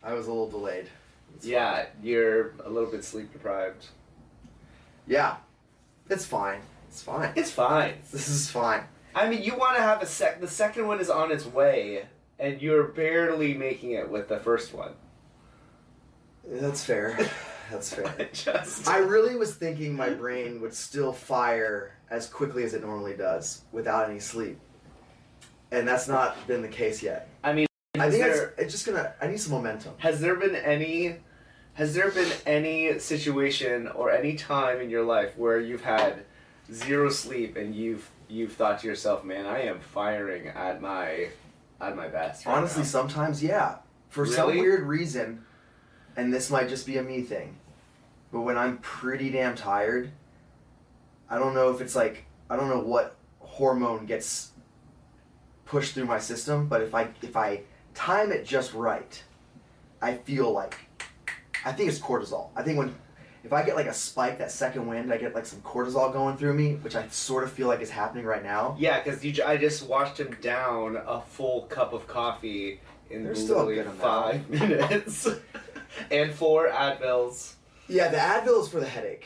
I was a little delayed. It's fine. You're a little bit sleep deprived. Yeah. It's fine. It's fine. It's fine. This is fine. I mean, you want to have the second one is on its way, and you're barely making it with the first one. That's fair. That's fair. Just... I really was thinking my brain would still fire as quickly as it normally does without any sleep. And that's not been the case yet. I mean, I think it's just gonna... I need some momentum. Has there been any situation or any time in your life where you've had zero sleep and you've thought to yourself, man, I am firing at my best right Honestly, now? Sometimes, yeah. For some weird reason, and this might just be a me thing, but when I'm pretty damn tired, I don't know if it's like, I don't know what hormone gets pushed through my system, but if I time it just right, I feel like, I think it's cortisol. I think if I get like a spike, that second wind, I get like some cortisol going through me, which I sort of feel like is happening right now. Yeah, because I just watched him down a full cup of coffee in literally 5 minutes. And 4 Advils. Yeah, the Advil is for the headache.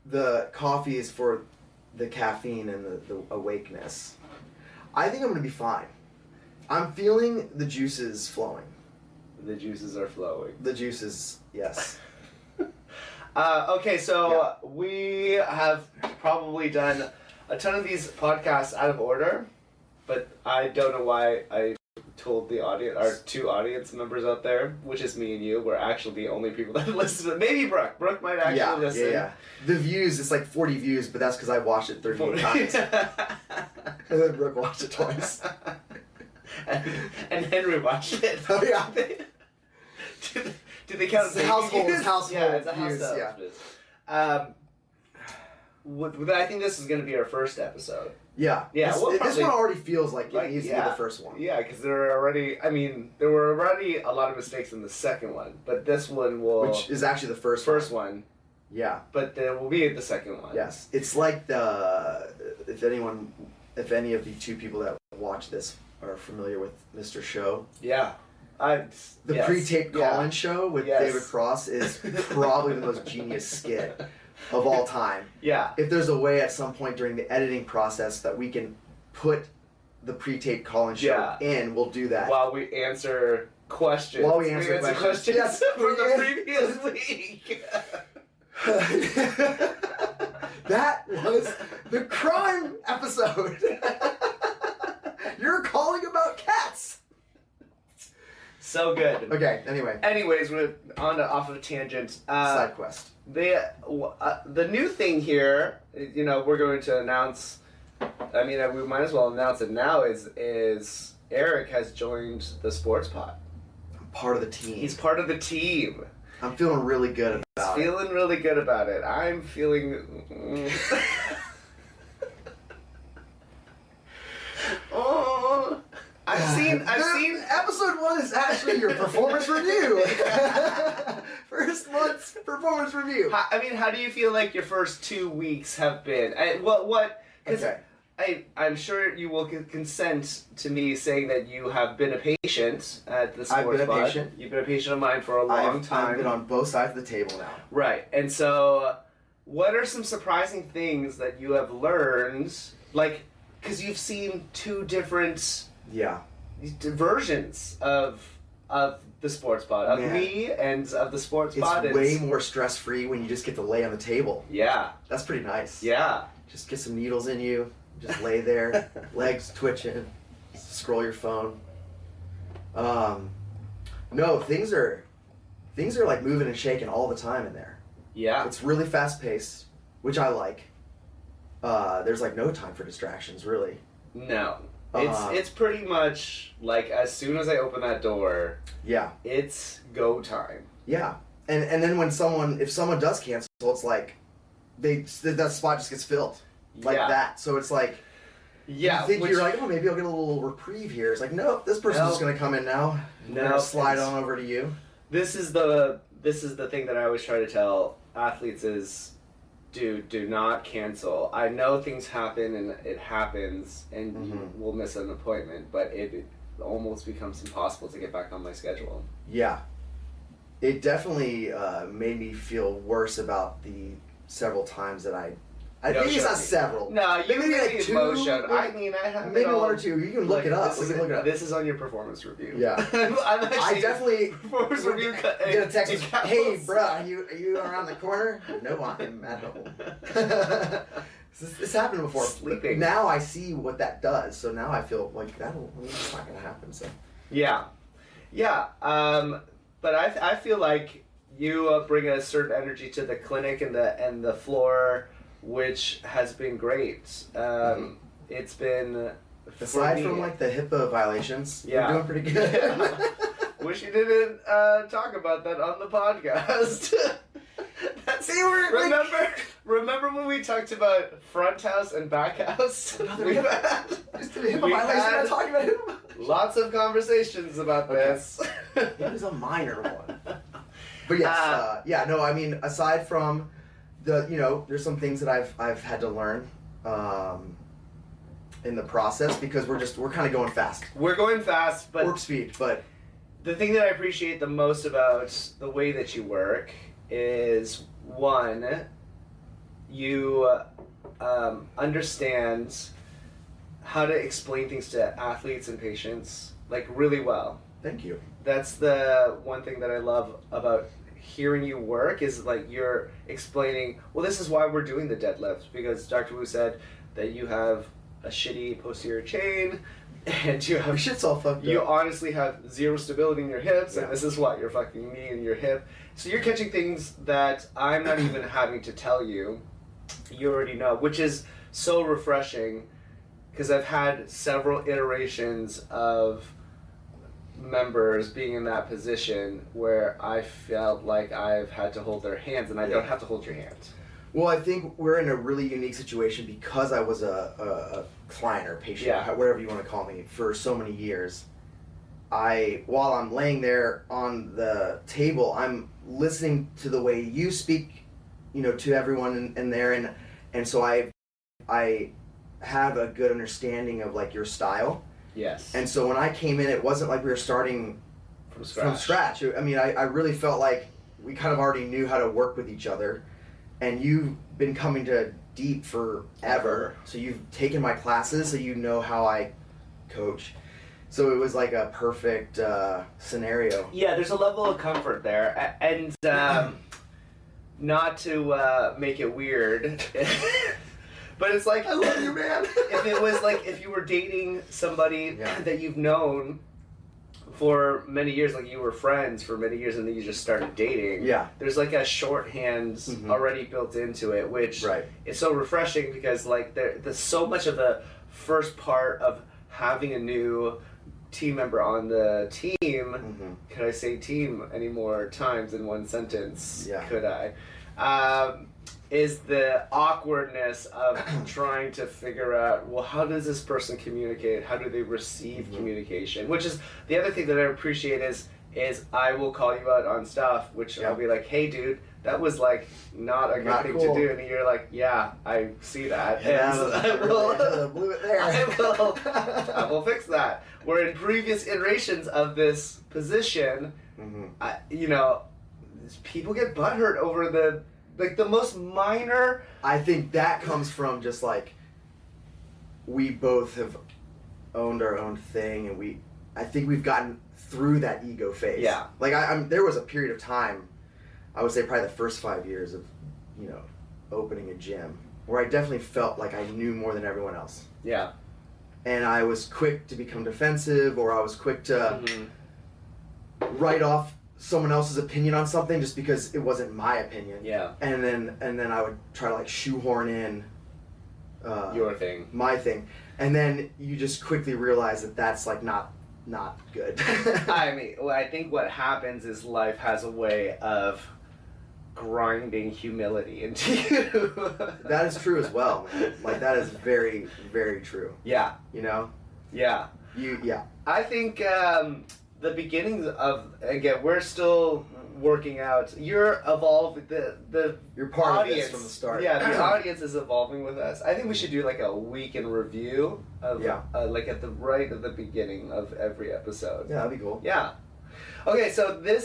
The coffee is for the caffeine and the awakeness. I think I'm going to be fine. I'm feeling the juices flowing. The juices are flowing. The juices, yes. Okay, so we have probably done a ton of these podcasts out of order, but I don't know why I told the audience, our 2 audience members out there, which is me and you, we're actually the only people that listen to it. Maybe Brooke. Brooke might actually listen. Yeah. The views, it's like 40 views, but that's because I watched it 38 times. And then Brooke watched it twice. and Henry watched it. Oh, yeah. Do they count as household views? Yeah, it's a household. Yeah. I think this is going to be our first episode. Yeah. This one already feels like it needs to be the first one. Yeah, because there were already a lot of mistakes in the second one, but this one will... Which is actually the first one. Yeah. But there will be the second one. Yes. It's like if any of the 2 people that watch this are familiar with Mr. Show. Yeah. The pre-taped call-in show with David Cross is probably the most genius skit of all time. Yeah. If there's a way at some point during the editing process that we can put the pre-taped call-in show in, we'll do that. While we answer questions. While we answer questions. Yes, from the previous week. That was the crime episode. You're calling about cats. So good. Okay, anyway. Anyways, we're off of a tangent. Side quest. The new thing here, we're going to announce, I mean, we might as well announce it now, is Eric has joined the Sports Pod. I'm part of the team. He's part of the team. I'm feeling really good about it. Feeling really good about it. I'm feeling... Oh... I've seen episode 1 is actually your performance review. First month's performance review. How do you feel like your first 2 weeks have been? I'm sure you will consent to me saying that you have been a patient at the Sports Pod. I've been a patient. You've been a patient of mine for a long time. I've been on both sides of the table now. Right, and so what are some surprising things that you have learned? Like, because you've seen 2 different... Yeah. versions of the Sports Pod, of me and of the Sports Pod. It's way more stress-free when you just get to lay on the table. Yeah. That's pretty nice. Yeah. Just get some needles in you, just lay there, legs twitching, scroll your phone. No, things are like moving and shaking all the time in there. Yeah. It's really fast-paced, which I like. There's like no time for distractions, really. No. It's pretty much like as soon as I open that door, it's go time. Yeah, and then if someone does cancel, it's like that spot just gets filled like that. So it's like you think you're like, oh, maybe I'll get a little reprieve here. It's like, no, this person's just gonna come in now. No, slide on over to you. This is the thing that I always try to tell athletes is, dude, do not cancel. I know things happen and it happens and you will miss an appointment, but it almost becomes impossible to get back on my schedule. Yeah. it definitely made me feel worse about the several times that I think it's not several. No, you maybe like two. emotion. I mean, I have maybe one or two. You can look it up. This is on your performance review. Yeah, I definally performance review. Get a text. Hey, bro, are you around the corner? No, I'm at home. This happened before. Sleeping. Now I see what that does. So now I feel like it's not gonna happen. So. Yeah. But I feel like you bring a certain energy to the clinic and the floor, which has been great. It's been aside from like the HIPAA violations. Yeah, you're doing pretty good. Yeah. Wish you didn't talk about that on the podcast. Remember when we talked about front house and back house? We've had lots of conversations about this. It was a minor one. But yes, I mean, aside from there's some things that I've had to learn in the process because we're kind of going fast. We're going fast, but warp speed. But the thing that I appreciate the most about the way that you work is one, you understand how to explain things to athletes and patients like really well. Thank you. That's the one thing that I love about hearing you work is like you're explaining, well, this is why we're doing the deadlift because Dr. Wu said that you have a shitty posterior chain and you have shit's all fucked up. You honestly have zero stability in your hips, yeah. And this is what your fucking knee and your hip. So you're catching things that I'm not even having to tell you. You already know, which is so refreshing because I've had several iterations of members being in that position where I felt like I've had to hold their hands and I don't have to hold your hand. Well, I think we're in a really unique situation because I was a client or patient, whatever you want to call me, for so many years. While I'm laying there on the table, I'm listening to the way you speak, to everyone in there, and so I have a good understanding of like your style. Yes. And so when I came in, it wasn't like we were starting from scratch. I mean, I really felt like we kind of already knew how to work with each other. And you've been coming to Deep forever. So you've taken my classes, so you know how I coach. So it was like a perfect scenario. Yeah, there's a level of comfort there. And not to make it weird, but it's like, I love you, man. If it was like, if you were dating somebody that you've known for many years, like you were friends for many years and then you just started dating. Yeah. There's like a shorthand already built into it, which is so refreshing because like there's so much of the first part of having a new team member on the team. Could I say team any more times in one sentence? Yeah. Could I? Is the awkwardness of trying to figure out, well, how does this person communicate? How do they receive communication? Which is the other thing that I appreciate is I will call you out on stuff, which I'll be like, hey, dude, that was like not a good thing to do. And you're like, yeah, I see that. Yeah, and I blew it there. I will fix that. Where in previous iterations of this position, people get butthurt over the most minor. I think that comes from just like we both have owned our own thing, and I think we've gotten through that ego phase. Yeah. Like there was a period of time, I would say probably the first 5 years of, opening a gym, where I definitely felt like I knew more than everyone else. Yeah. And I was quick to become defensive, or I was quick to write off someone else's opinion on something just because it wasn't my opinion. Yeah. And then I would try to like shoehorn in your thing, my thing, and then you just quickly realize that that's like not good. I mean, well, I think what happens is life has a way of grinding humility into you. That is true as well, man. Like that is very, very true. Yeah. Yeah. I think the beginnings of, again, we're still working out. You're evolving. You're part audience, of this from the start. Yeah, the audience is evolving with us. I think we should do like a week in review of like at the beginning of every episode. Yeah, that'd be cool. Yeah. Okay, so this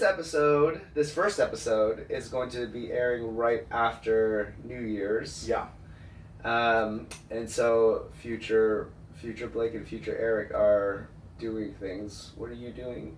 first episode, is going to be airing right after New Year's. Yeah. And so future Blake and future Eric are doing things. What are you doing?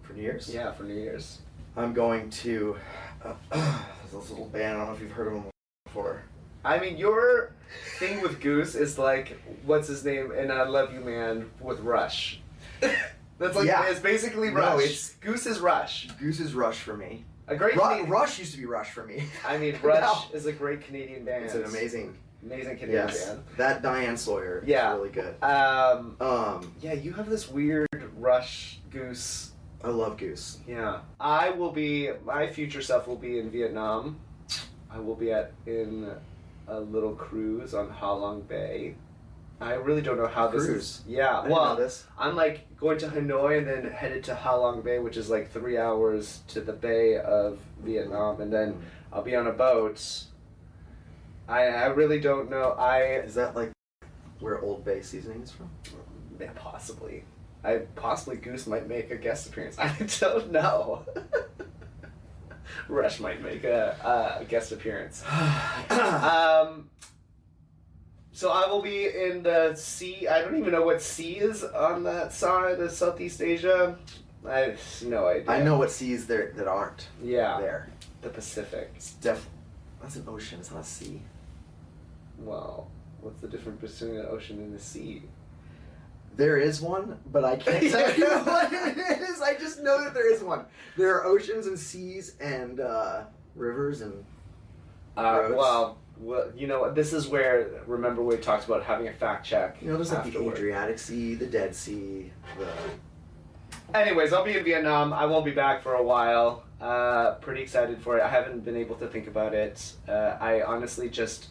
For New Year's? Yeah, for New Year's. I'm going to there's this little band, I don't know if you've heard of them before. I mean, your thing with Goose is like, what's his name in I Love You Man with Rush. That's like, it's basically Rush. No, it's Goose is Rush. Goose is Rush for me. A great Rush used to be Rush for me. I mean, Rush is a great Canadian band. It's an amazing Canadian band. That Diane Sawyer is really good. Yeah, you have this weird Rush Goose. I love Goose. Yeah. My future self will be in Vietnam. I will be in a little cruise on Ha Long Bay. I really don't know how this is. Yeah, I'm like going to Hanoi and then headed to Ha Long Bay, which is like 3 hours to the Bay of Vietnam, and then I'll be on a boat. I really don't know. Is that like where Old Bay seasoning is from? Yeah, possibly. Possibly Goose might make a guest appearance. I don't know. Rush might make a guest appearance. So I will be in the sea. I don't even know what sea is on that side of Southeast Asia. I have no idea. I know what seas there that aren't. There. The Pacific. That's an ocean. It's not a sea. Well, what's the difference between an ocean and a sea? There is one, but I can't tell you what it is. I just know that there is one. There are oceans and seas and rivers and roads. Well, you know, this is where, remember we talked about having a fact check. You know, there's like the Adriatic Sea, the Dead Sea, Anyways, I'll be in Vietnam. I won't be back for a while. Pretty excited for it. I haven't been able to think about it. I honestly just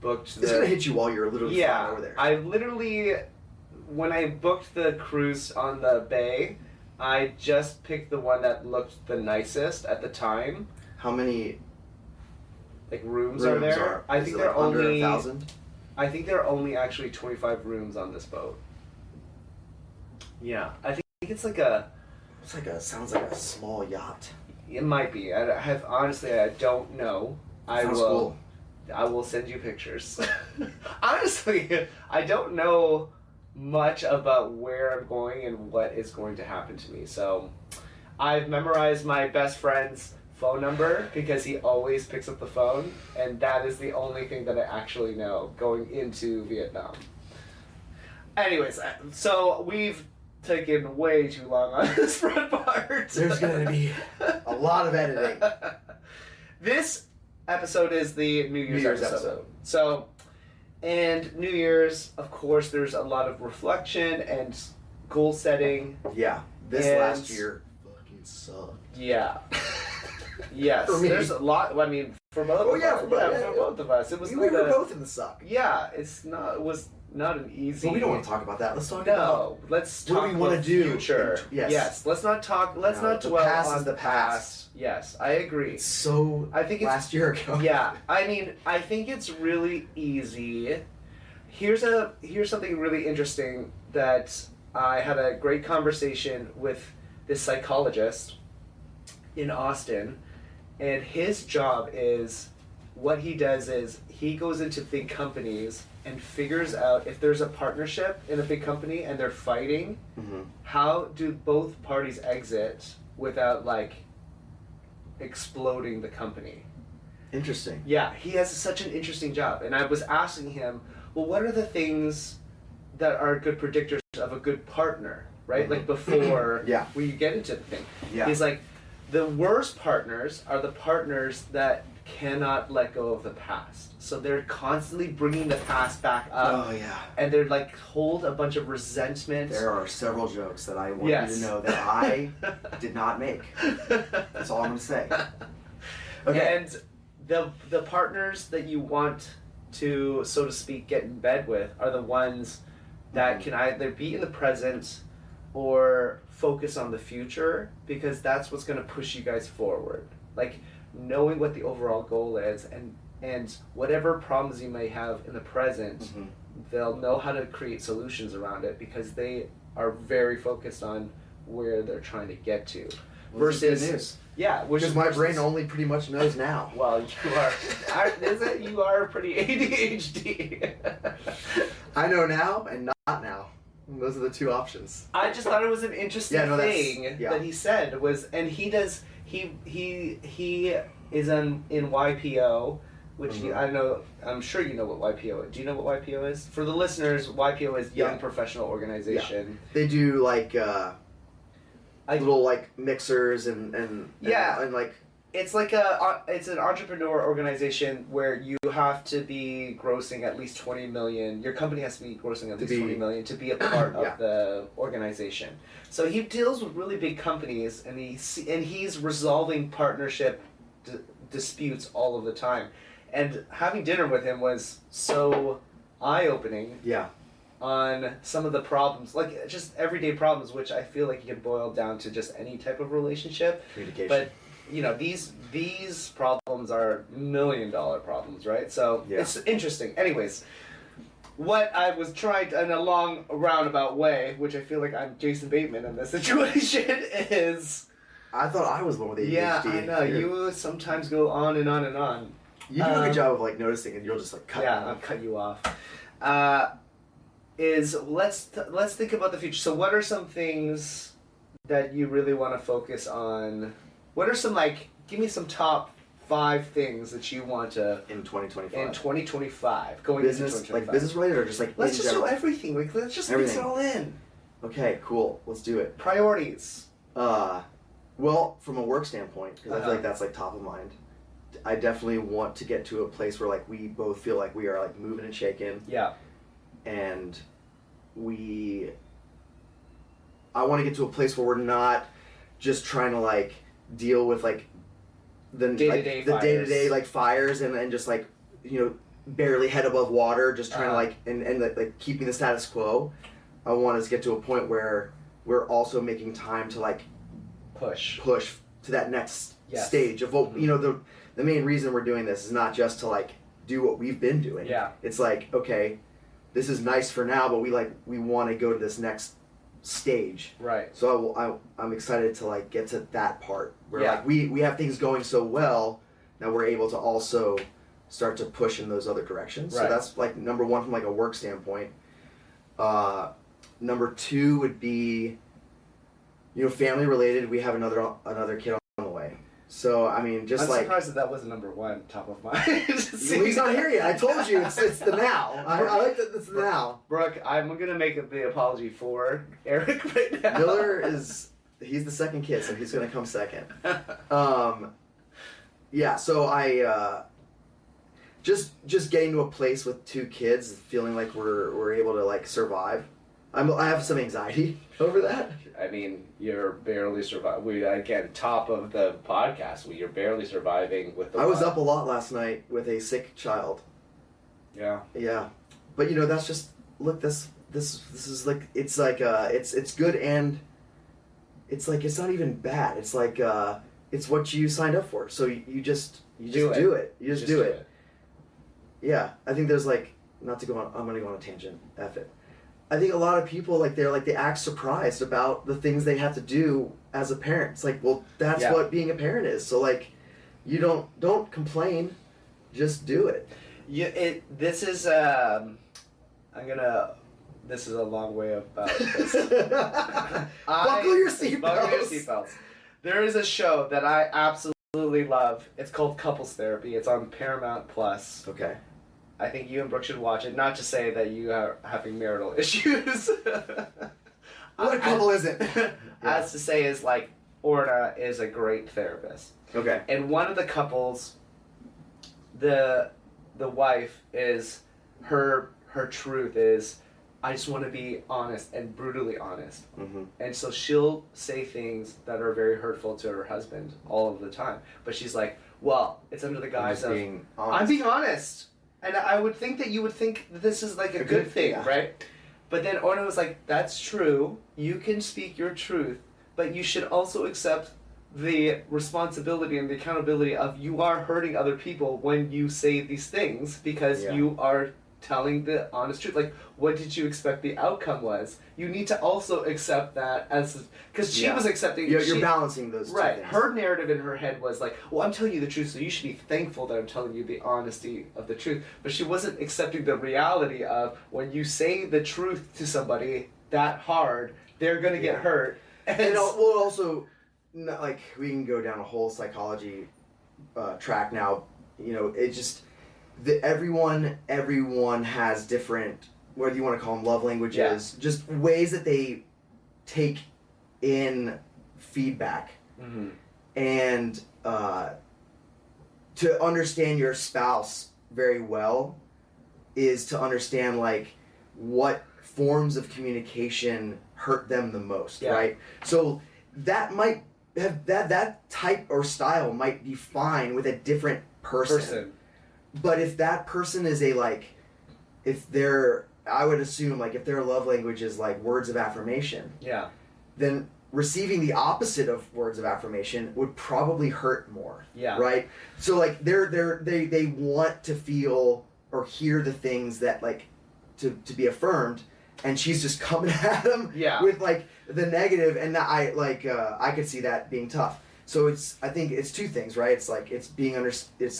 booked It's gonna hit you while you're literally flying over there. I literally, when I booked the cruise on the bay, I just picked the one that looked the nicest at the time. How many rooms are there? I think they're under only 1,000. I think there are only actually 25 rooms on this boat. Yeah, I think it's like a. Sounds like a small yacht. It might be. Honestly, I don't know. Sounds cool. I will send you pictures. Honestly, I don't know much about where I'm going and what is going to happen to me. So, I've memorized my best friend's phone number because he always picks up the phone, and that is the only thing that I actually know going into Vietnam. Anyways, so we've taken way too long on this front part. There's going to be a lot of editing. This episode is the New Year's episode. So, and New Year's, of course, there's a lot of reflection and goal setting. Yeah, last year fucking sucked. Yeah. Yes, for me. There's a lot. I mean, for both. For both of us, it was. We were both in the suck. Yeah, it was not an easy. Well, we don't want to talk about that. Let's talk about. No, let's talk what we want to do. Future. Yes. Let's not talk. Let's not dwell on the past. Yes, I agree. It's so. I think it's last year ago. Yeah, I mean, I think it's really easy. Here's something really interesting that I had a great conversation with this psychologist in Austin, and his job is, what he does is he goes into big companies and figures out if there's a partnership in a big company and they're fighting, how do both parties exit without exploding the company. Interesting. Yeah, he has such an interesting job, and I was asking him, well, what are the things that are good predictors of a good partner, right? Like before we get into the thing. Yeah. He's like, the worst partners are the partners that cannot let go of the past. So they're constantly bringing the past back up. Oh, yeah. And they're hold a bunch of resentment. There are several jokes that I want you to know that I did not make. That's all I'm going to say. Okay. And the partners that you want to, so to speak, get in bed with are the ones that can either be in the present or focus on the future, because that's what's going to push you guys forward. Knowing what the overall goal is, and whatever problems you may have in the present, they'll know how to create solutions around it because they are very focused on where they're trying to get to. Versus good news. Yeah, because my brain only pretty much knows now. Well, you are pretty ADHD. I know now and not now. Those are the two options. I just thought it was an interesting thing that he said was, and he is in YPO, which I know. I'm sure you know what YPO is. Do you know what YPO is? For the listeners, YPO is Young Professional Organization. Yeah. They do like little like mixers and like. It's like it's an entrepreneur organization where you have to be grossing at least 20 million. Your company has to be grossing at least 20 million to be a part of the organization. So he deals with really big companies, and he's resolving partnership disputes all of the time. And having dinner with him was so eye-opening. Yeah. On some of the problems, like just everyday problems, which I feel like you can boil down to just any type of relationship. Communication. But you know, these problems are $1 million problems, right? So it's interesting. Anyways, what I was trying to, in a long roundabout way, which I feel like I'm Jason Bateman in this situation, is... I thought I was the one with ADHD. Yeah, I know. You sometimes go on and on and on. You do a good job of like noticing, and you'll just like cut. Yeah, I'll cut you off. Let's think about the future. So, what are some things that you really want to focus on? What are some give me some top 5 things that you want to in 2025. In 2025, going business, into 2025. Like business related, or just like let's just do everything. Like let's just mix it all in. Okay, cool. Let's do it. Priorities. Well, from a work standpoint, because I feel like that's like top of mind. I definitely want to get to a place where like we both feel like we are like moving and shaking. Yeah. And I want to get to a place where we're not just trying to like deal with like the day-to-day like fires and just like, you know, barely head above water, just trying to like and like keeping the status quo. I want us to get to a point where we're also making time to like push to that next stage of what you know. The main reason we're doing this is not just to like do what we've been doing. Yeah. It's like, okay, this is nice for now, but we want to go to this next stage. Right. So I'm excited to like get to that part where like we have things going so well that we're able to also start to push in those other directions. Right. So that's like number 1 from like a work standpoint. Number 2 would be, you know, family related. We have another kid on the way. So I mean, just I'm surprised that wasn't number 1 top of mind. He's not here yet. I told you it's the now. I like that it's the now. Brooke, I'm gonna make the apology for Eric right now. Miller he's the second kid, so he's gonna come second. Yeah. So I just getting to a place with 2 kids, feeling like we're able to like survive. I have some anxiety over that. I mean, you're barely surviving. Again, top of the podcast. You're barely surviving with the. I was up a lot last night with a sick child. Yeah. Yeah, but you know that's just this is like it's good and it's like it's not even bad. It's like it's what you signed up for. So you just do it. You just do it. Yeah, I think there's like not to go on. I'm gonna go on a tangent. F it. I think a lot of people they act surprised about the things they have to do as a parent. It's like, well, that's what being a parent is. So like, you don't complain, just do it. This is a long way about this. Buckle your seatbelts. Buckle your seatbelts. There is a show that I absolutely love. It's called Couples Therapy. It's on Paramount Plus. Okay. I think you and Brooke should watch it, not to say that you are having marital issues. What couple is it? As to say is like, Orna is a great therapist. Okay. And one of the couples, the wife is, her truth is, I just want to be honest and brutally honest. Mm-hmm. And so she'll say things that are very hurtful to her husband all of the time. But she's like, well, it's under the guise of, I'm being honest. And I would think that you would think that this is like a good thing, right? But then Orna was like, that's true. You can speak your truth, but you should also accept the responsibility and the accountability of you are hurting other people when you say these things because you are telling the honest truth. Like, what did you expect the outcome was? You need to also accept that as, because she was accepting. You're balancing those two things. Her narrative in her head was like, well, I'm telling you the truth, so you should be thankful that I'm telling you the honesty of the truth. But she wasn't accepting the reality of when you say the truth to somebody that hard, they're gonna get hurt. And we'll also, like, we can go down a whole psychology track now. You know, it just everyone has different, what do you want to call them, love languages, just ways that they take in feedback. And to understand your spouse very well is to understand, like, what forms of communication hurt them the most, right? So that might have that type or style might be fine with a different person. But if that person is I would assume, like, if their love language is like words of affirmation, then receiving the opposite of words of affirmation would probably hurt more, right? So, like, they want to feel or hear the things that, like, to be affirmed, and she's just coming at them with, like, the negative, and I could see that being tough. So I think it's two things, right? It's like it's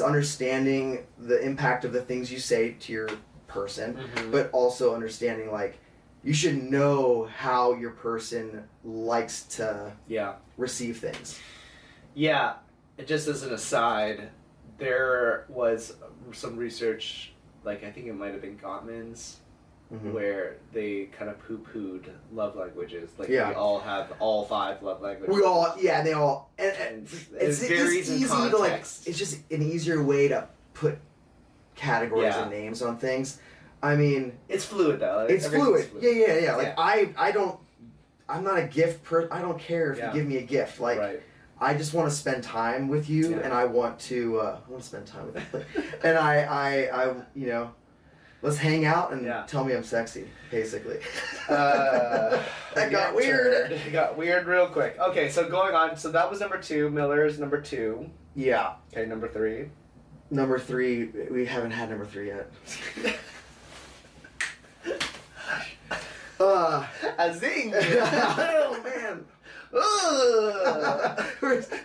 understanding the impact of the things you say to your person, but also understanding, like, you should know how your person likes to receive things. Yeah, just as an aside, there was some research, like, I think it might have been Gottman's, where they kind of poo-pooed love languages. Like, we all have all 5 love languages. We all, they all, and it's easy to, like, it's just an easier way to put categories and names on things. I mean, it's fluid though. It's fluid. Yeah. Like, I'm not a gift person. I don't care if you give me a gift. Like, I just want to spend time with you, and I want to spend time with you. And I you know, let's hang out and tell me I'm sexy, basically. That got weird. It got weird real quick. Okay, so going on. So that was number 2. Miller's number 2. Yeah. Okay, number 3. Number 3. We haven't had number 3 yet. A zing! Oh, man. A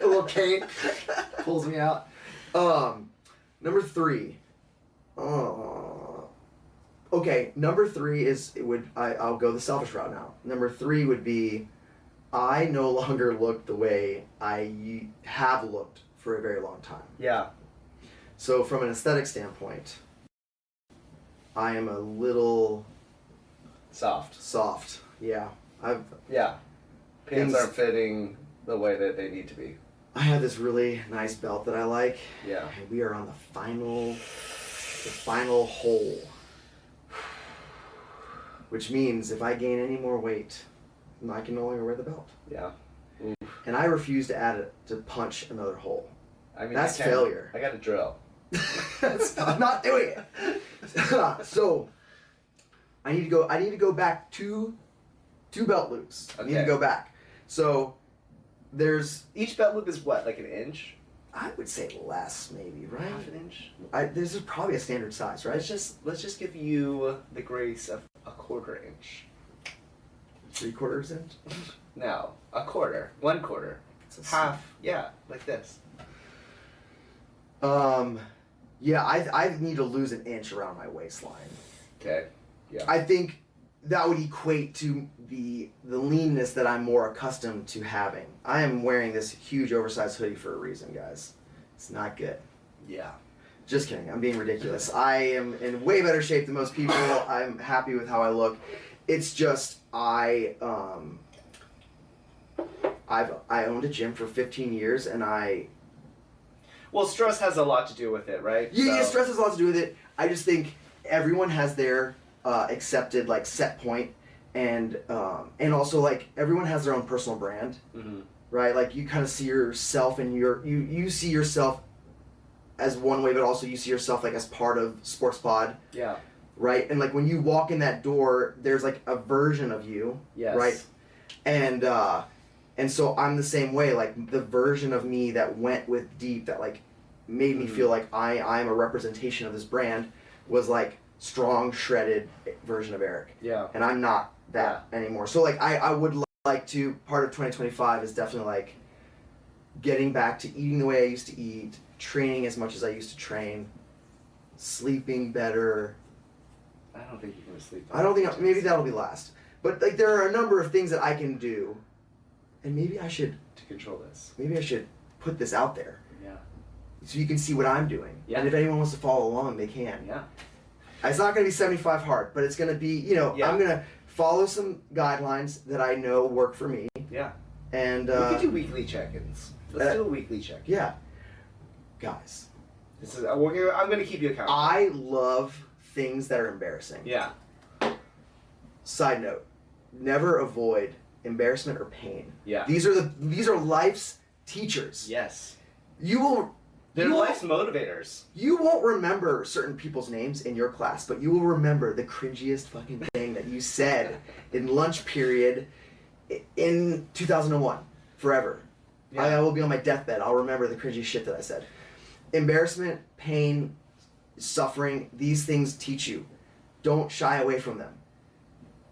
little cane pulls me out. Number 3. Okay, number 3 is, I'll go the selfish route now. Number 3 would be, I no longer look the way I have looked for a very long time. Yeah. So from an aesthetic standpoint, I am a little soft. Yeah. Pants aren't fitting the way that they need to be. I have this really nice belt that I like. Yeah. And we are on the final hole. Which means if I gain any more weight, I can no longer wear the belt. Yeah. Oof. And I refuse to add it to punch another hole. I mean, that's failure. I got a drill. I'm not doing it. So I need to go back two belt loops. I need to go back. So there's each belt loop is what, like an inch? I would say less, maybe, right? Half an inch. This is probably a standard size, right? Let's just give you the grace of a 1/4 inch. 3/4 inch? No, a quarter. 1/4. Half. Yeah, like this. Yeah, I need to lose an inch around my waistline. Okay. Yeah. I think that would equate to the leanness that I'm more accustomed to having. I am wearing this huge oversized hoodie for a reason, guys. It's not good. Yeah. Just kidding. I'm being ridiculous. I am in way better shape than most people. I'm happy with how I look. It's just I owned a gym for 15 years and Well, stress has a lot to do with it, right? Yeah, stress has a lot to do with it. I just think everyone has their accepted, like, set point, and also, like, everyone has their own personal brand, right? Like, you kind of see yourself and you see yourself as one way, but also you see yourself, like, as part of Sports Pod. Yeah. Right? And, like, when you walk in that door, there's, like, a version of you. Yes. Right? And so I'm the same way. Like, the version of me that went with Deep, that, like, made me feel like I'm a representation of this brand, was, like, strong, shredded version of Eric. Yeah. And I'm not that anymore. So like I would like to, part of 2025 is definitely like getting back to eating the way I used to eat, training as much as I used to train, sleeping better. I don't think you're going to sleep. I don't think, maybe that'll be last. But like there are a number of things that I can do, and maybe I should... To control this. Maybe I should put this out there. Yeah. So you can see what I'm doing. Yeah. And if anyone wants to follow along, they can. Yeah. It's not going to be 75 hard, but it's going to be, you know, I'm going to follow some guidelines that I know work for me. Yeah. And we could do weekly check-ins. Let's do a weekly check. Yeah. Guys. This is I'm going to keep you accountable. I love things that are embarrassing. Yeah. Side note, never avoid embarrassment or pain. Yeah. These are life's teachers. Yes. They're life's motivators. You won't remember certain people's names in your class, but you will remember the cringiest fucking thing that you said in lunch period in 2001. Forever. Yeah. I will be on my deathbed. I'll remember the cringy shit that I said. Embarrassment, pain, suffering, these things teach you. Don't shy away from them.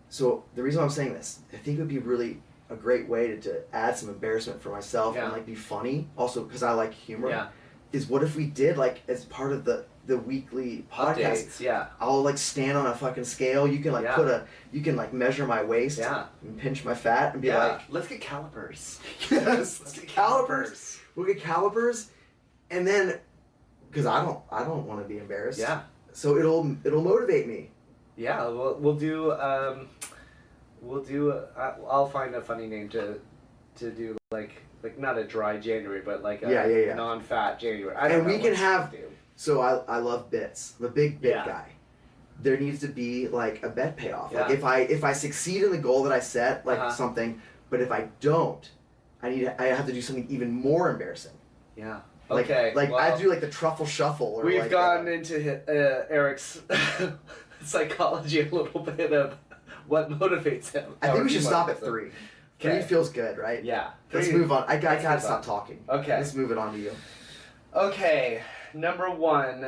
So the reason why I'm saying this, I think it would be really a great way to add some embarrassment for myself and like be funny. Also, because I like humor. Yeah. Is what if we did like as part of the weekly podcast? Updates, yeah. I'll like stand on a fucking scale. You can like you can like measure my waist. Yeah. And pinch my fat and be like, let's get calipers. Yes, let's get calipers. We'll get calipers, and then because I don't want to be embarrassed. Yeah. So it'll motivate me. Yeah, we'll do. I'll find a funny name to do like not a dry January, but like a non-fat January. And we can have. So I love bits. I'm a big bit guy. There needs to be like a bet payoff. Yeah. Like if I succeed in the goal that I set, like something, but if I don't, I have to do something even more embarrassing. Yeah. Like, okay. Like I have to do like the truffle shuffle. Or we've like, gotten into Eric's psychology a little bit of what motivates him. I think we should stop at 3. 3 feels good, right? Yeah. Let's move on. I gotta stop talking. Okay. Let's move it on to you. Okay. Number 1,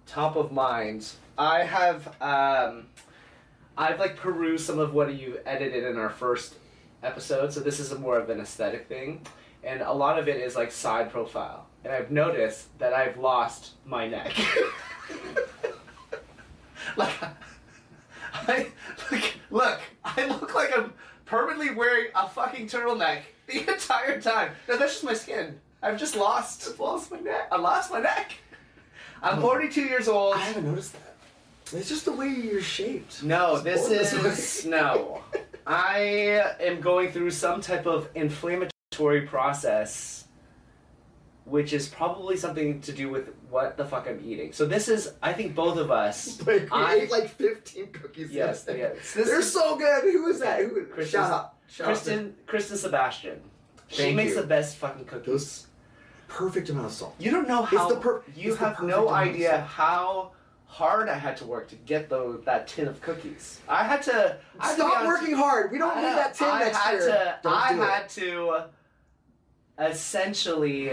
top of mind. I've like perused some of what you edited in our first episode, so this is more of an aesthetic thing, and a lot of it is like side profile. And I've noticed that I've lost my neck. I look like I'm permanently wearing a fucking turtleneck the entire time. No, that's just my skin. I've just lost my neck. I lost my neck. I'm 42 years old. I haven't noticed that. It's just the way you're shaped. No, no. I am going through some type of inflammatory process, which is probably something to do with what the fuck I'm eating. So this is, I think both of us. Like, we ate like 15 cookies. Yes. They're so good. Who is that? Shout out. Kristen Sebastian. She makes the best fucking cookies. Those perfect amount of salt. You don't know how. You have no idea how hard I had to work to get that tin of cookies. I had to stop working hard. We don't need that tin next year. I had to essentially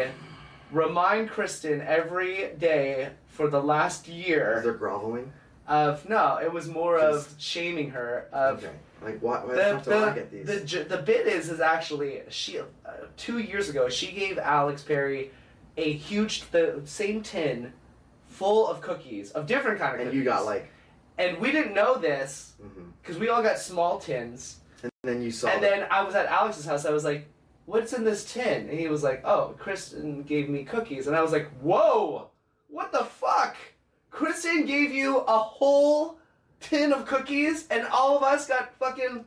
remind Kristen every day for the last year. Is there groveling? No, it was more of shaming her. Okay. Like why the fuck do I get these? The bit is actually she 2 years ago she gave Alex Perry the same tin full of cookies of different kind of cookies. And you got like. And we didn't know this because we all got small tins. And then you saw. And then I was at Alex's house. I was like, "What's in this tin?" And he was like, "Oh, Kristen gave me cookies." And I was like, "Whoa, what the fuck? Kristen gave you a whole tin of cookies, and all of us got fucking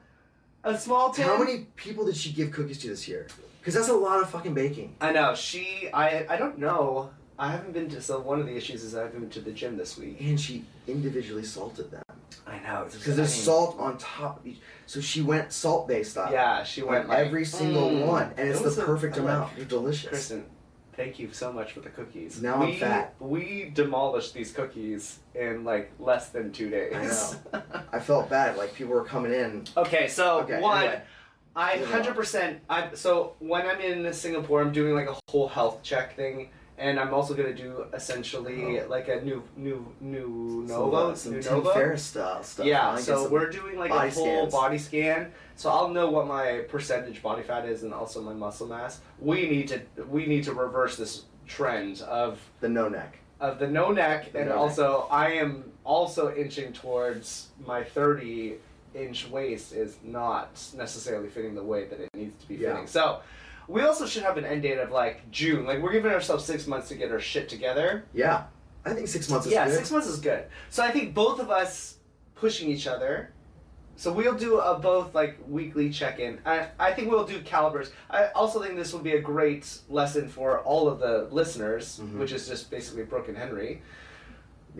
a small tin." How many people did she give cookies to this year? Because that's a lot of fucking baking. I know. I don't know. I haven't been to, so one of the issues is I haven't been to the gym this week. And she individually salted them. I know. Because there's salt on top of each. So she went salt-based style. Yeah, she went like every single one. And it's the perfect amount. They're delicious. Kristen, thank you so much for the cookies. Now I'm fat. We demolished these cookies in like less than 2 days. I know. I felt bad. Like people were coming in. Okay, so anyway. I 100%. So when I'm in Singapore, I'm doing like a whole health check thing, And I'm also gonna do essentially like a new Nova. Some new Tim Nova. Ferriss style stuff. Yeah, so we're doing like a full scans. body scan. So I'll know what my percentage body fat is and also my muscle mass. We need to reverse this trend of the no neck. And also I am also inching towards my 30-inch waist is not necessarily fitting the way that it needs to be fitting. So we also should have an end date of like June. Like we're giving ourselves 6 months to get our shit together. Yeah. I think 6 months is good. Yeah, 6 months is good. So I think both of us pushing each other. So we'll do a both like weekly check-in. I think we'll do calibers. I also think this will be a great lesson for all of the listeners, which is just basically Brooke and Henry,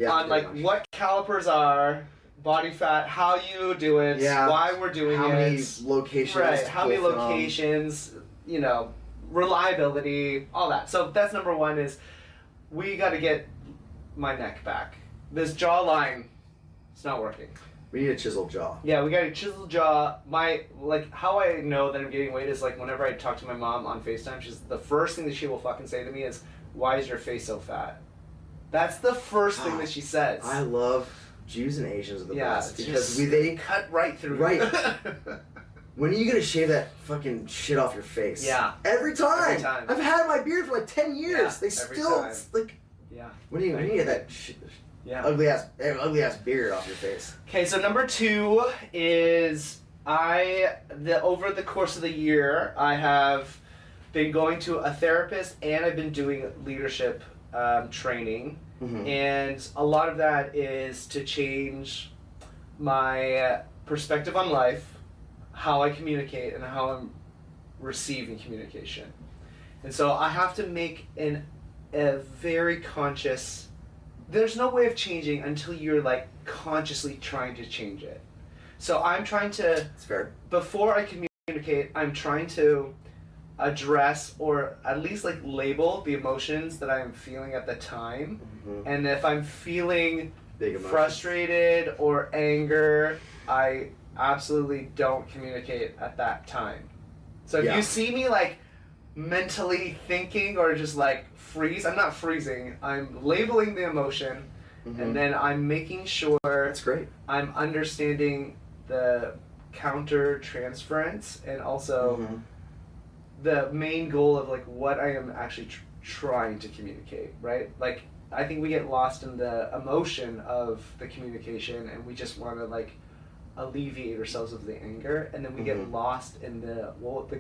on like what calipers are, body fat, how you do it, why we're doing how it, many locations, right? How many locations, you know, reliability, all that. So that's number one is we got to get my neck back. This jawline, it's not working. We need a chiseled jaw. Yeah, we got a chiseled jaw. How I know that I'm gaining weight is like whenever I talk to my mom on FaceTime, the first thing that she will fucking say to me is, "Why is your face so fat?" That's the first thing that she says. I love Jews and Asians are the best because they cut right through. Right. When are you gonna shave that fucking shit off your face? Yeah. Every time. Every time. I've had my beard for like 10 years. Yeah, they still time. like. Yeah. When do you get that shit? Yeah. Ugly ass beard off your face. Okay, so number two is over the course of the year, I have been going to a therapist and I've been doing leadership training. And a lot of that is to change my perspective on life, how I communicate, and how I'm receiving communication. And so I have to make a very conscious. There's no way of changing until you're like consciously trying to change it. So I'm trying to. It's fair. Before I communicate, I'm trying to address or at least like label the emotions that I'm feeling at the time. And if I'm feeling frustrated or anger, I absolutely don't communicate at that time. So if you see me like mentally thinking or just like freeze, I'm not freezing, I'm labeling the emotion and then I'm making sure that's great. I'm understanding the counter transference and also the main goal of like what I am actually trying to communicate, right? Like I think we get lost in the emotion of the communication and we just want to like alleviate ourselves of the anger, and then we get lost in the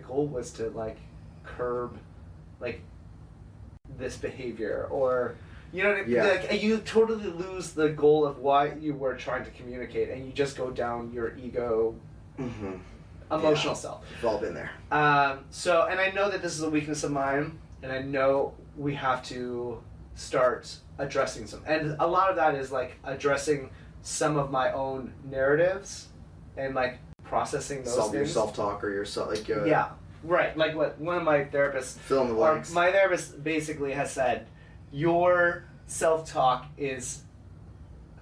goal was to like curb like this behavior, or you know what I mean? Like you totally lose the goal of what you were trying to communicate and you just go down your ego emotional self. We've all been there. So, and I know that this is a weakness of mine, and I know we have to start addressing some, and a lot of that is like addressing some of my own narratives and like processing those things. Your self-talk or your right. Like what one of my therapists, fill in the blanks. My therapist basically has said, your self-talk is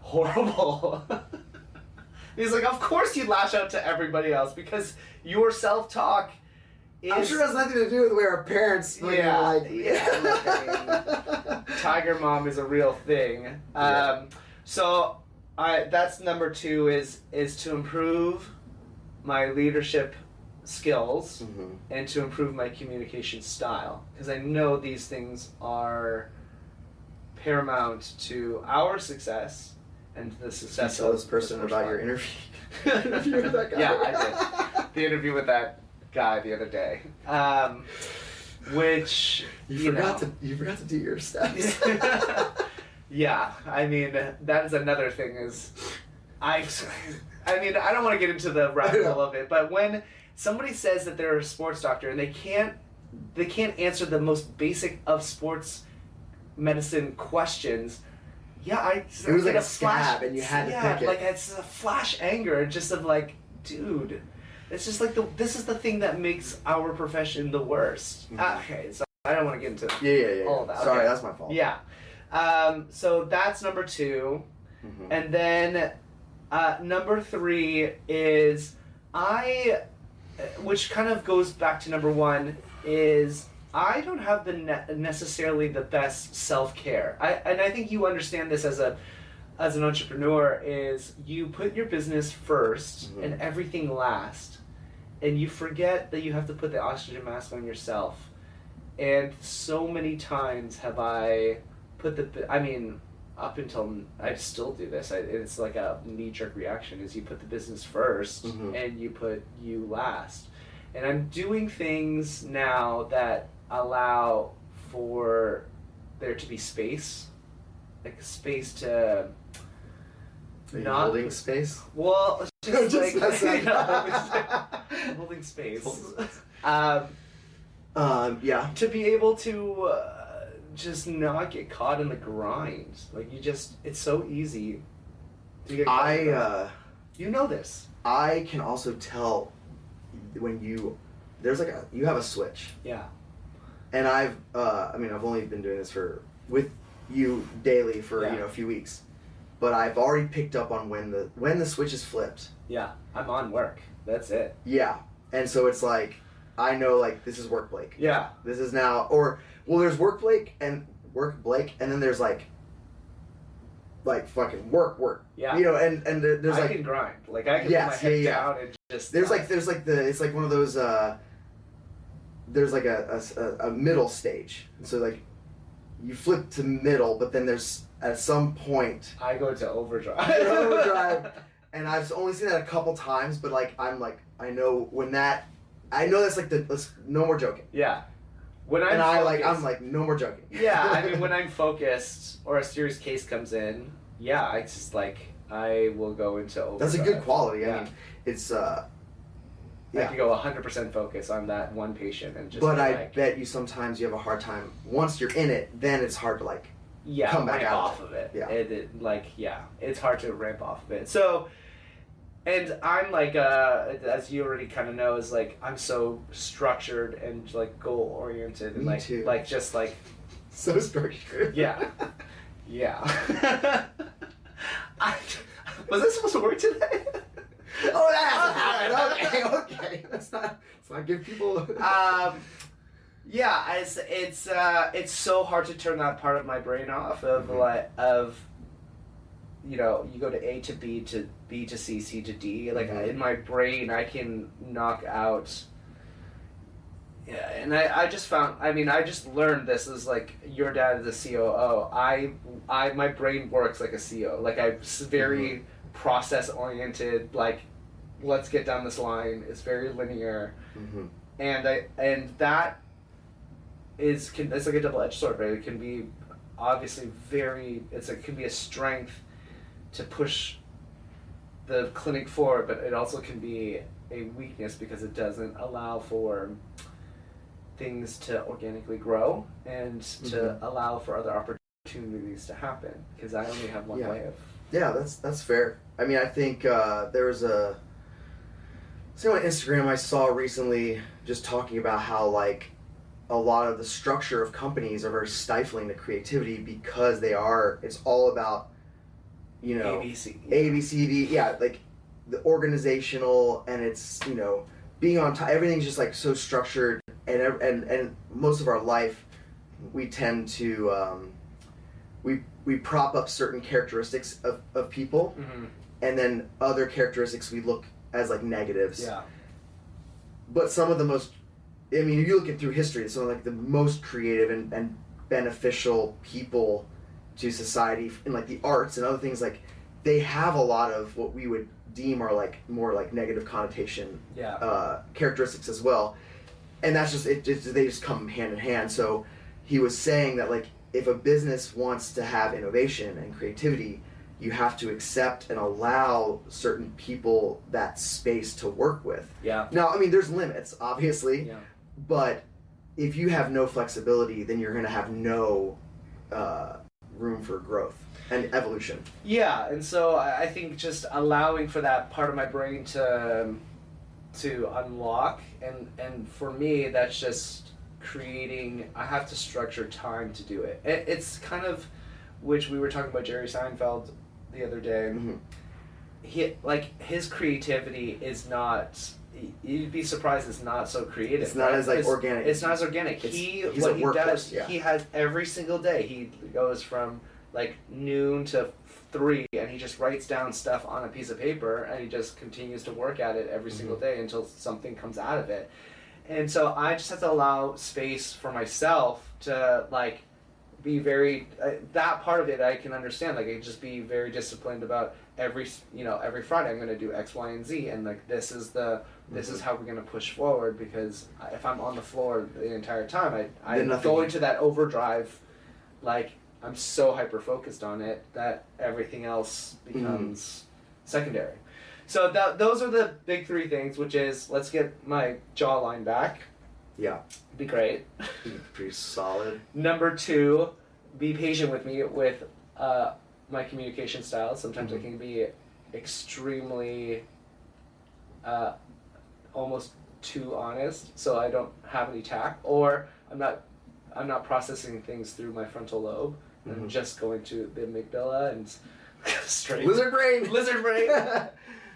horrible. He's like, of course you lash out to everybody else because your self-talk is... I'm sure it has nothing to do with the way our parents Tiger mom is a real thing. So that's number two is to improve my leadership skills and to improve my communication style, because I know these things are paramount to our success and the success of this person about your interview with that guy. Yeah, I did. The interview with that guy the other day. Which you forgot to do your steps. Yeah, I mean that is another thing is I mean I don't want to get into the rabbit hole of it, but when somebody says that they're a sports doctor and they can't answer the most basic of sports medicine questions. Yeah, it was like a scab, and you had to pick it. Like it's a flash anger, just of like, dude, it's just like this is the thing that makes our profession the worst. Okay, so I don't want to get into all of that. Sorry, okay. That's my fault. Yeah, so that's number two, and then number three is which kind of goes back to number one, is I don't have the necessarily the best self-care. I think you understand this as an entrepreneur is you put your business first and everything last, and you forget that you have to put the oxygen mask on yourself. And so many times have I put up until I still do this. It's like a knee-jerk reaction. Is you put the business first and you put you last. And I'm doing things now that allow for there to be space, like space to. Are you holding space? Well, just like holding space. Yeah. To be able to just not get caught in the grind. Like it's so easy to get caught. You know this. I can also tell when you have a switch. Yeah. And I've only been doing this with you daily for a few weeks, but I've already picked up on when the switch is flipped. Yeah, I'm on work. That's it. Yeah, and so it's like I know like this is work Blake. Yeah. This is now there's work Blake, and then there's like fucking work. Yeah. And there's I can grind. Like I can put my head down and just. It's like one of those. There's like a middle stage, so like you flip to middle, but then there's at some point I go to overdrive. And I've only seen that a couple times, but like I know that's like let's no more joking. Yeah. I'm like no more joking. Yeah, I mean when I'm focused or a serious case comes in, yeah, it's just like I will go into overdrive. That's a good quality. Yeah. I mean, it's I can go 100% focus on that one patient and just. But I bet you sometimes you have a hard time once you're in it. Then it's hard to come back ramp out off of it. Yeah. It's hard to ramp off of it. So, and I'm like, as you already kind of know, is like I'm so structured and like goal oriented and Me too. So structured. Yeah. Yeah. Was this supposed to work today? Oh, that hasn't happened. Okay. Let's not give people. Yeah, it's so hard to turn that part of my brain off of you go to A to B to B to C, C to D. Like in my brain, I can knock out. Yeah, and I just learned this is like your dad is a COO. My brain works like a CO. Like I'm very process oriented. Like let's get down this line. It's very linear, and that it's like a double-edged sword, right? It can be obviously it can be a strength to push the clinic forward, but it also can be a weakness because it doesn't allow for things to organically grow and to allow for other opportunities to happen, because I only have one way of. Yeah, that's fair. I mean, I think there was someone on Instagram I saw recently just talking about how like a lot of the structure of companies are very stifling to creativity because it's all about, ABCD, like the organizational, and it's, being on top, everything's just like so structured, and most of our life we tend to, we prop up certain characteristics of people, and then other characteristics we look as like negatives. Yeah. But some of the most, I mean, if you look at through history, some of like the most creative and beneficial people to society in like the arts and other things, like they have a lot of what we would deem are like more like negative connotation characteristics as well, and that's just they just come hand in hand. So he was saying that like if a business wants to have innovation and creativity, you have to accept and allow certain people that space to work with. Yeah. Now, I mean, there's limits, obviously. Yeah. But if you have no flexibility, then you're going to have no room for growth and evolution. Yeah, and so I think just allowing for that part of my brain to unlock, and for me, that's just creating. I have to structure time to do it. It's kind of, which we were talking about Jerry Seinfeld the other day. His creativity is not you'd be surprised it's not so creative. It's not as like organic. It's not as organic. He's What a he workhorse, does, yeah. he has every single day. He goes from like noon to 3, and he just writes down stuff on a piece of paper, and he just continues to work at it every single day until something comes out of it. And so I just have to allow space for myself to like be very that part of it I can understand. Like I can just be very disciplined about every Friday I'm going to do X, Y, and Z, and like this is how we're going to push forward, because if I'm on the floor the entire time, I go into that overdrive, like I'm so hyper focused on it that everything else becomes secondary. So those are the big 3 things, which is let's get my jawline back. Yeah. Be great. Pretty solid. Number 2, be patient with me with my communication style. Sometimes I can be extremely almost too honest, so I don't have any tact, or I'm not processing things through my frontal lobe. I'm just going to the amygdala and straight lizard brain. Lizard brain.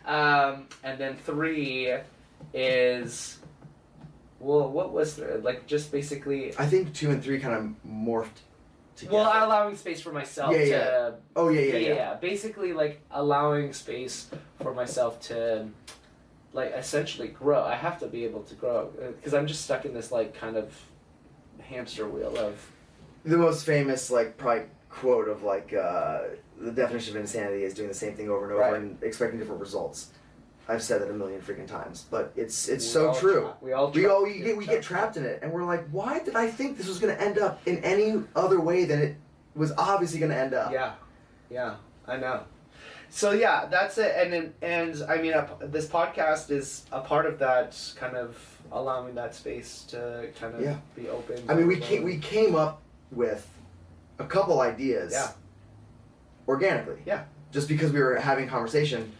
And then 3 is, well, what was there? Like just basically. I think 2 and 3 kind of morphed together. Well, allowing space for myself to. Oh yeah. Basically, like allowing space for myself to, like, essentially grow. I have to be able to grow because I'm just stuck in this like kind of hamster wheel of. The most famous like probably quote of like the definition of insanity is doing the same thing over and over and expecting different results. I've said that a million freaking times, but it's so true. We get trapped in it, and we're like, why did I think this was going to end up in any other way than it was obviously going to end up? Yeah, I know. So yeah, that's it, and I mean, this podcast is a part of that, kind of allowing that space to kind of be open. I mean, we came up with a couple ideas organically. Yeah. Just because we were having conversation,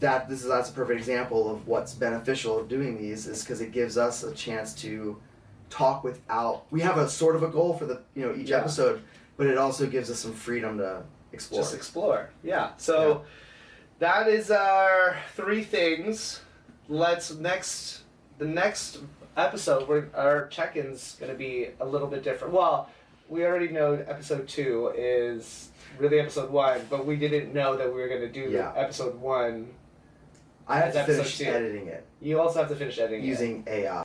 that's a perfect example of what's beneficial of doing these, is because it gives us a chance to talk without. We have a sort of a goal for the each episode, but it also gives us some freedom to explore. Just explore. Yeah. So that is our 3 things. The next episode, our check-in's going to be a little bit different. Well, we already know episode 2 is really episode 1, but we didn't know that we were going to do episode 1. I have to finish editing it. You also have to finish editing using AI.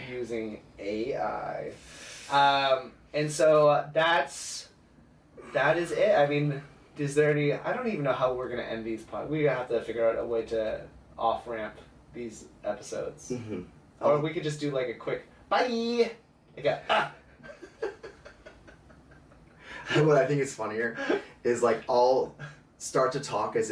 Using AI. And so that is it. I mean, is there any... I don't even know how we're going to end these podcasts. We're going to have to figure out a way to off-ramp these episodes. Or we could just do like a quick bye. What I think is funnier is like I'll start to talk as